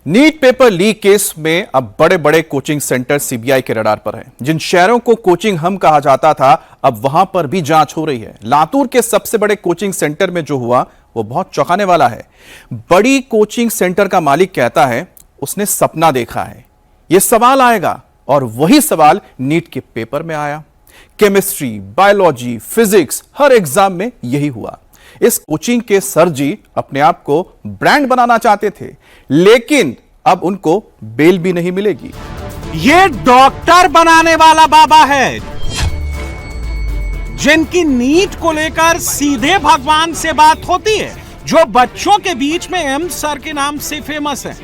NEET paper leak case में अब बड़े बड़े कोचिंग सेंटर सीबीआई के रडार पर हैं। जिन शहरों को कोचिंग हम कहा जाता था, अब वहां पर भी जांच हो रही है। लातूर के सबसे बड़े कोचिंग सेंटर में जो हुआ वो बहुत चौंकाने वाला है। बड़ी कोचिंग सेंटर का मालिक कहता है उसने सपना देखा है। यह सवाल आएगा और वही सवाल नीट के पेपर में आया। केमिस्ट्री, बायोलॉजी, फिजिक्स, हर एग्जाम में यही हुआ। इस कोचिंग के सर जी अपने आप को ब्रांड बनाना चाहते थे, लेकिन अब उनको बेल भी नहीं मिलेगी। ये डॉक्टर बनाने वाला बाबा है, जिनकी नीट को लेकर सीधे भगवान से बात होती है, जो बच्चों के बीच में एम सर के नाम से फेमस है,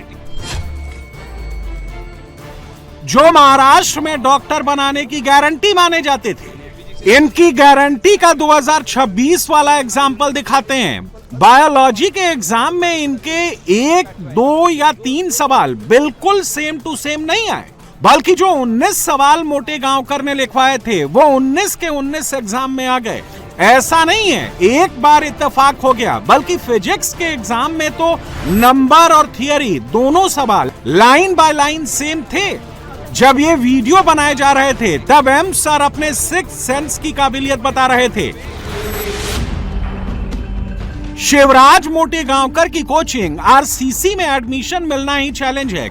जो महाराष्ट्र में डॉक्टर बनाने की गारंटी माने जाते थे। इनकी गारंटी का 2026 वाला एग्जाम्पल दिखाते हैं। बायोलॉजी के एग्जाम में इनके 1, 2 या 3 सवाल बिल्कुल सेम टू सेम नहीं आए, बल्कि जो 19 सवाल मोटे गांवकर ने लिखवाए थे वो 19 के 19 एग्जाम में आ गए। ऐसा नहीं है एक बार इत्तेफाक हो गया, बल्कि फिजिक्स के एग्जाम में तो नंबर और थियरी दोनों सवाल लाइन बाय लाइन सेम थे। जब ये वीडियो बनाए जा रहे थे तब एम सर अपने सिक्स्थ सेंस की काबिलियत बता रहे थे। शिवराज मोटे गांवकर की कोचिंग आरसीसी में एडमिशन मिलना ही चैलेंज है,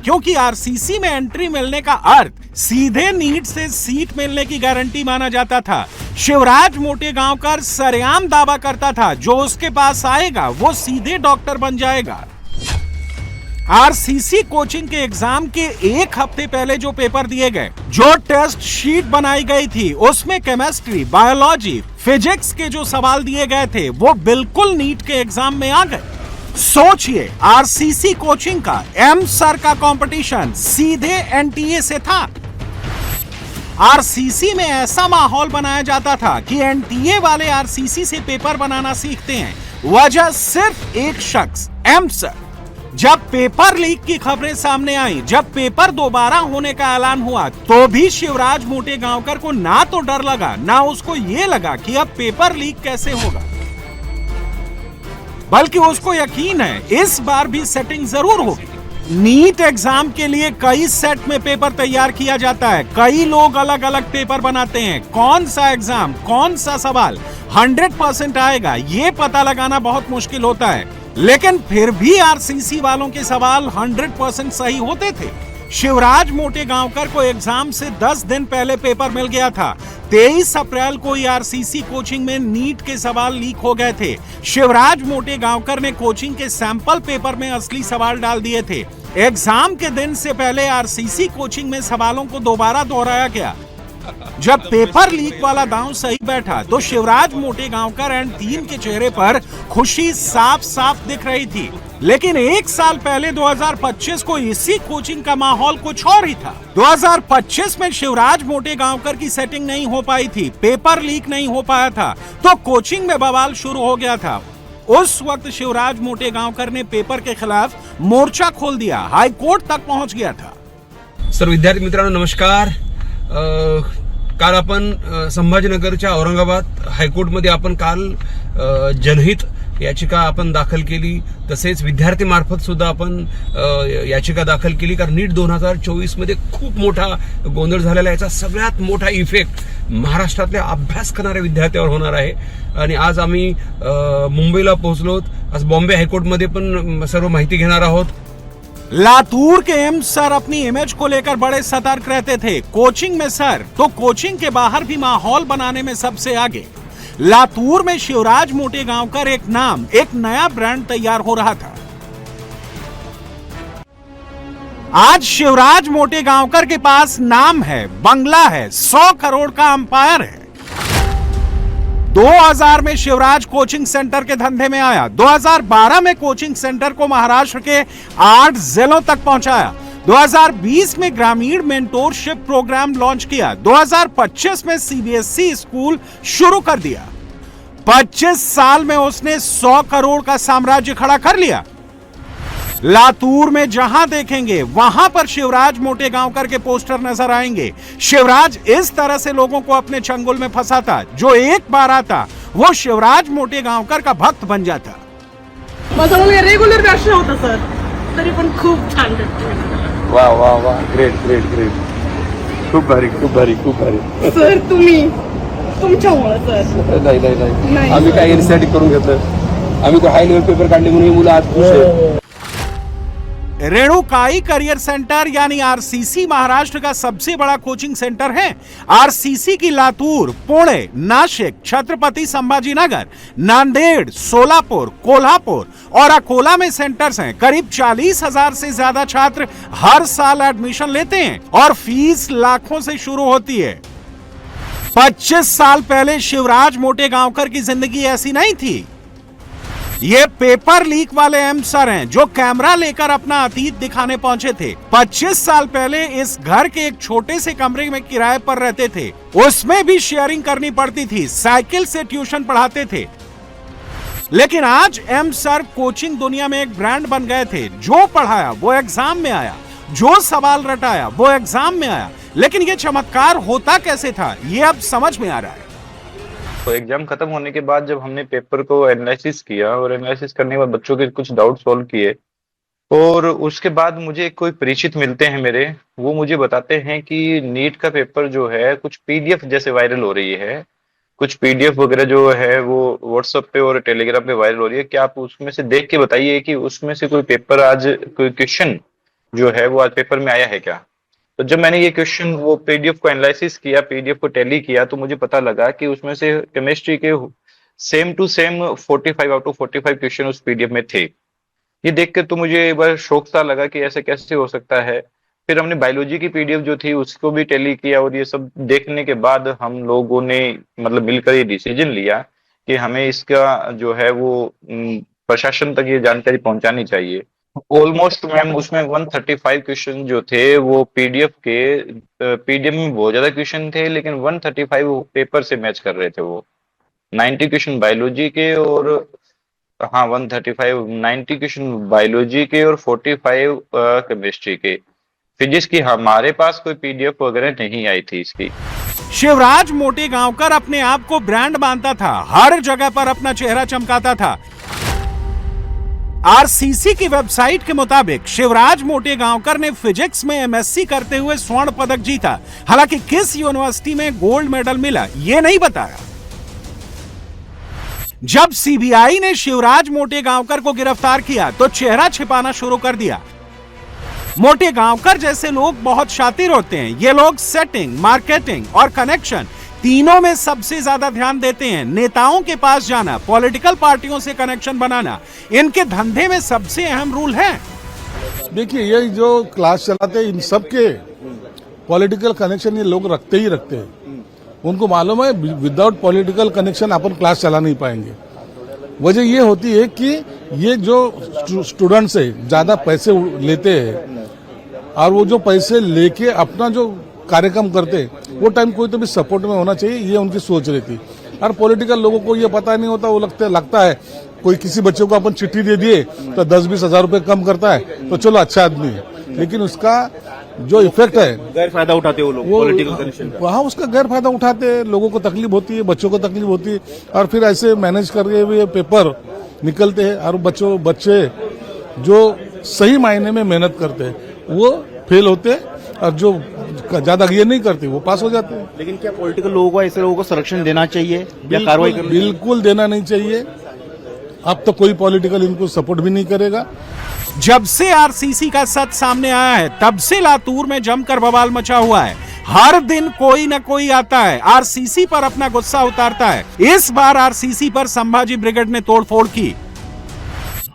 क्योंकि आरसीसी में एंट्री मिलने का अर्थ सीधे नीट से सीट मिलने की गारंटी माना जाता था। शिवराज मोटे गांवकर सरेआम दावा करता था जो उसके पास आएगा वो सीधे डॉक्टर बन जाएगा। आरसीसी कोचिंग के एग्जाम के 1 हफ्ते पहले जो पेपर दिए गए, जो टेस्ट शीट बनाई गई थी, उसमें केमिस्ट्री, बायोलॉजी, फिजिक्स के जो सवाल दिए गए थे वो बिल्कुल नीट के एग्जाम में आ गए। सोचिए, आरसीसी कोचिंग का एम सर का कंपटीशन सीधे एनटीए से था। आरसीसी में ऐसा माहौल बनाया जाता था कि एनटीए वाले आरसीसी से पेपर बनाना सीखते हैं। वजह सिर्फ एक शख्स, एम सर। जब पेपर लीक की खबरें सामने आई, जब पेपर दोबारा होने का ऐलान हुआ, तो भी शिवराज मोटे गांवकर को ना तो डर लगा, ना उसको ये लगा कि अब पेपर लीक कैसे होगा, बल्कि उसको यकीन है इस बार भी सेटिंग जरूर होगी। नीट एग्जाम के लिए कई सेट में पेपर तैयार किया जाता है, कई लोग अलग अलग पेपर बनाते हैं। कौन सा एग्जाम, कौन सा सवाल 100% आएगा, ये पता लगाना बहुत मुश्किल होता है, लेकिन फिर भी आरसीसी वालों के सवाल 100% सही होते थे। शिवराज मोटे गांवकर को एग्जाम से 10 दिन पहले पेपर मिल गया था। 23 अप्रैल को आरसीसी कोचिंग में नीट के सवाल लीक हो गए थे। शिवराज मोटे गांवकर ने कोचिंग के सैंपल पेपर में असली सवाल डाल दिए थे। एग्जाम के दिन से पहले आरसीसी कोचिंग में सवालों को दोबारा दोहराया गया। जब पेपर लीक वाला दांव सही बैठा तो शिवराज मोटे गांवकर एंड टीम के चेहरे पर खुशी साफ साफ दिख रही थी। लेकिन 1 साल पहले 2025 को इसी कोचिंग का माहौल कुछ और ही था। 2025 में शिवराज मोटे गांवकर की सेटिंग नहीं हो पाई थी, पेपर लीक नहीं हो पाया था, तो कोचिंग में बवाल शुरू हो गया था। उस वक्त शिवराज मोटे गांवकर ने पेपर के खिलाफ मोर्चा खोल दिया, हाई कोर्ट तक पहुंच गया था। सर, विद्यार्थी मित्रांनो नमस्कार। काल आपण संभाजीनगरच्या औरंगाबाद हायकोर्टमध्ये आपण काल जनहित याचिका आपण दाखल केली, तसेच विद्यार्थी मार्फत सुद्धा आपण याचिका दाखल केली, कारण नीट 2024 मध्ये खूप मोठा गोंधळ झालेला आहे। याचा सगळ्यात मोठा इफेक्ट महाराष्ट्रातल्या अभ्यास करणाऱ्या विद्यार्थ्यांवर होणार आहे। आणि आज आम्ही मुंबईला पोहोचलो, आज बॉम्बे हायकोर्टमध्ये पण सर्व माहिती घेणार आहोत। लातूर के एम सर अपनी इमेज को लेकर बड़े सतर्क रहते थे। कोचिंग में सर तो कोचिंग के बाहर भी माहौल बनाने में सबसे आगे। लातूर में शिवराज मोटे गांवकर एक नाम, एक नया ब्रांड तैयार हो रहा था। आज शिवराज मोटे गांवकर के पास नाम है, बंगला है, 100 करोड़ का अंपायर है। 2000 में शिवराज कोचिंग सेंटर के धंधे में आया। 2012 में कोचिंग सेंटर को महाराष्ट्र के 8 जिलों तक पहुंचाया। 2020 में ग्रामीण मेंटोरशिप प्रोग्राम लॉन्च किया। 2025 में सीबीएसई स्कूल शुरू कर दिया। 25 साल में उसने 100 करोड़ का साम्राज्य खड़ा कर लिया। लातूर में जहां देखेंगे वहां पर शिवराज मोटे गांवकर के पोस्टर नजर आएंगे। शिवराज इस तरह से लोगों को अपने चंगुल में फंसाता, जो एक बार आता वो शिवराज मोटे गांवकर का भक्त बन जाता। माझा मुलगा रेग्युलर प्रश्न होता सर, तरी पण खूप छान भेटतो. वा वा वा, ग्रेट ग्रेट ग्रेट, खूप भारी खूप भारी खूप भारी. सर तुम्ही तुमच्यामुळे सर. नाही नाही नाही, नाही. आम्ही काय यासाठी करून घेतलं, आम्ही तो हाय लेवल पेपर काढले म्हणून ही मुलं आज खुश आहेत. रेणुकाई करियर सेंटर यानी आरसीसी महाराष्ट्र का सबसे बड़ा कोचिंग सेंटर है. आरसीसी की लातूर, पुणे, नाशिक, छत्रपति संभाजीनगर, नांदेड़, सोलापुर, कोल्हापुर और अकोला में सेंटर्स हैं. करीब 40,000 से ज्यादा छात्र हर साल एडमिशन लेते हैं और फीस लाखों से शुरू होती है. 25 साल पहले शिवराज मोटेगांवकर की जिंदगी ऐसी नहीं थी. ये पेपर लीक वाले एम सर हैं जो कैमरा लेकर अपना अतीत दिखाने पहुंचे थे. 25 साल पहले इस घर के एक छोटे से कमरे में किराए पर रहते थे. उसमें भी शेयरिंग करनी पड़ती थी. साइकिल से ट्यूशन पढ़ाते थे. लेकिन आज एम सर कोचिंग दुनिया में एक ब्रांड बन गए थे. जो पढ़ाया वो एग्जाम में आया, जो सवाल रटाया वो एग्जाम में आया. लेकिन ये चमत्कार होता कैसे था, ये अब समझ में आ रहा है. तो एग्जाम खत्म होने के बाद जब हमने पेपर को एनालिसिस किया और एनालिसिस करने के बाद बच्चों के कुछ डाउट सॉल्व किए, और उसके बाद मुझे कोई परिचित मिलते हैं मेरे, वो मुझे बताते हैं कि नीट का पेपर जो है कुछ पीडीएफ जैसे वायरल हो रही है, कुछ पीडीएफ वगैरह जो है वो व्हाट्सएप पे और टेलीग्राम पे वायरल हो रही है. क्या आप उसमें से देख के बताइए कि उसमें से कोई पेपर आज, कोई क्वेश्चन जो है वो आज पेपर में आया है क्या. तो जब मैंने ये क्वेश्चन वो पीडीएफ को एनालिसिस किया, पीडीएफ को टैली किया, तो मुझे पता लगा कि उसमें से केमिस्ट्री के same to same 45 out of 45 question उस पीडीएफ में थे. ये देख के तो मुझे एक बार शौक सा लगा कि ऐसे कैसे हो सकता है. फिर हमने बायोलॉजी की पीडीएफ जो थी उसको भी टैली किया, और ये सब देखने के बाद हम लोगों ने मतलब मिलकर ये डिसीजन लिया कि हमें इसका जो है वो प्रशासन तक ये जानकारी पहुंचानी चाहिए. ऑलमोस्ट मैम उसमें 135 क्वेश्चन जो थे वो पीडीएफ में बहुत ज्यादा क्वेश्चन थे, लेकिन 135 पेपर से मैच कर रहे थे. वो 90 क्वेश्चन बायोलॉजी के और 90 क्वेश्चन बायोलॉजी के और 45 केमिस्ट्री के. फिजिक्स की हमारे पास कोई पीडीएफ वगैरह नहीं आई थी इसकी. शिवराज मोटेगांवकर अपने आप को ब्रांड मानता था. हर जगह पर अपना चेहरा चमकाता था. आरसीसी की वेबसाइट के मुताबिक शिवराज मोटेगांवकर ने फिजिक्स में एमएससी करते हुए स्वर्ण पदक जीता. हालांकि किस यूनिवर्सिटी में गोल्ड मेडल मिला ये नहीं बताया. जब सीबीआई ने शिवराज मोटेगांवकर को गिरफ्तार किया तो चेहरा छिपाना शुरू कर दिया. मोटेगांवकर जैसे लोग बहुत शातिर होते हैं. ये लोग सेटिंग, मार्केटिंग और कनेक्शन तीनों में सबसे ज्यादा ध्यान देते हैं. नेताओं के पास जाना, पॉलिटिकल पार्टियों से कनेक्शन बनाना इनके धंधे में सबसे अहम रूल है. देखिए, ये जो क्लास चलाते हैं इन सब के पॉलिटिकल कनेक्शन ये लोग रखते ही रखते हैं. उनको मालूम है विदाउट पॉलिटिकल कनेक्शन अपन क्लास चला नहीं पाएंगे. वजह ये होती है कि ये जो स्टूडेंट्स है ज्यादा पैसे लेते हैं, और वो जो पैसे लेके अपना जो कार्यक्रम करते वो टाइम कोई तो भी सपोर्ट में होना चाहिए, ये उनकी सोच रहती. और पॉलिटिकल लोगों को ये पता नहीं होता. वो लगता है कोई किसी बच्चे को अपन चिट्ठी दे दिए तो 10-20 हजार रुपए कम करता है तो चलो अच्छा आदमी है, लेकिन उसका जो इफेक्ट है गैर फायदा उठाते वो लोग पॉलिटिकल कनेक्शन का. वहाँ उसका गैर फायदा उठाते हैं. लोगों को तकलीफ होती है, बच्चों को तकलीफ होती है, और फिर ऐसे मैनेज करके हुए पेपर निकलते हैं. और बच्चे जो सही मायने में मेहनत करते हैं वो फेल होते हैं, और जो ज्यादा ये नहीं करते वो पास हो जाते हैं. लेकिन क्या पॉलिटिकल लोगों को, ऐसे लोगों को संरक्षण देना चाहिए या कार्रवाई करनी? बिल्कुल देना नहीं चाहिए. अब तो कोई पॉलिटिकल इनको सपोर्ट भी नहीं करेगा. जब से आरसीसी का सच सामने आया है तब से लातूर में जमकर बवाल मचा हुआ है. हर दिन कोई न कोई आता है, आरसीसी पर अपना गुस्सा उतारता है. इस बार आरसीसी पर संभाजी ब्रिगेड ने तोड़फोड़ की.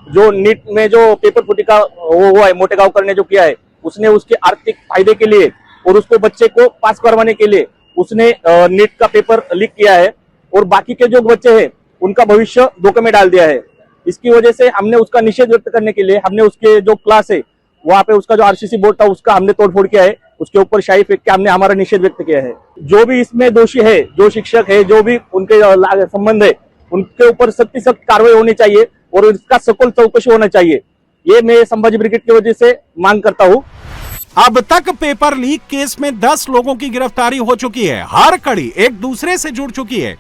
जो नीट में जो पेपर फुटी का वो हुआ है, मोटेगांवकर ने जो किया है, उसने उसके आर्थिक फायदे के लिए और उसको बच्चे को पास करवाने के लिए उसने नीट का पेपर लीक किया है, और बाकी के जो बच्चे हैं उनका भविष्य धोखे में डाल दिया है. इसकी वजह से हमने उसका निषेध व्यक्त करने के लिए हमने उसके जो क्लास है वहाँ पे उसका जो आरसीसी बोर्ड था उसका हमने तोड़फोड़ किया है. उसके ऊपर शाही फेंक के हमने हमारा निषेध व्यक्त किया है. जो भी इसमें दोषी है, जो शिक्षक है, जो भी उनके संबंध है, उनके ऊपर सख्त कार्रवाई होनी चाहिए और इसका सखोल चौकसी होना चाहिए. ये मैं संभाजी ब्रिगेड की वजह से मांग करता हूँ. अब तक पेपर लीक केस में 10 लोगों की गिरफ्तारी हो चुकी है. हर कड़ी एक दूसरे से जुड़ चुकी है.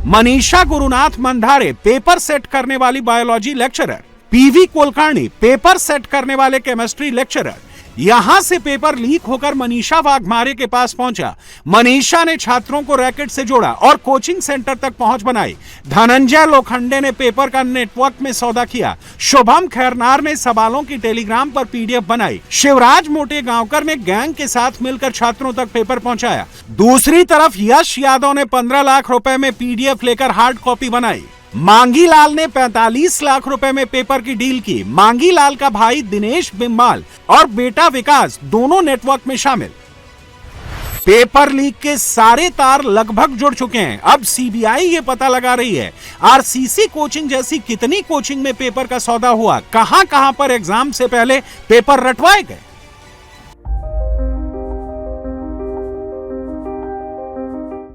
मनीषा गुरुनाथ मंधारे पेपर सेट करने वाली biology lecturer, PV Kulkarni paper set करने वाले केमिस्ट्री लेक्चरर। यहां से पेपर लीक होकर मनीषा वाघमारे के पास पहुंचा। मनीषा ने छात्रों को रैकेट से जोड़ा और कोचिंग सेंटर तक पहुंच बनाई। धनंजय लोखंडे ने पेपर का नेटवर्क में सौदा किया। शुभम खैरनार ने सवालों की टेलीग्राम पर पीडीएफ बनाई। शिवराज मोटे गांवकर ने गैंग के साथ मिलकर छात्रों तक पेपर पहुंचाया। दूसरी तरफ यश यादव ने 15 लाख रुपए में पीडीएफ लेकर हार्ड कॉपी बनाई। मांगी लाल ने 45 लाख रुपए में पेपर की डील की। मांगी लाल का भाई दिनेश बिम्बाल और बेटा विकास दोनों नेटवर्क में शामिल। पेपर लीक के सारे तार लगभग जुड़ चुके हैं। अब सीबीआई ये पता लगा रही है आरसीसी कोचिंग जैसी कितनी कोचिंग में पेपर का सौदा हुआ, कहां-कहां पर एग्जाम से पहले पेपर रटवाए गए।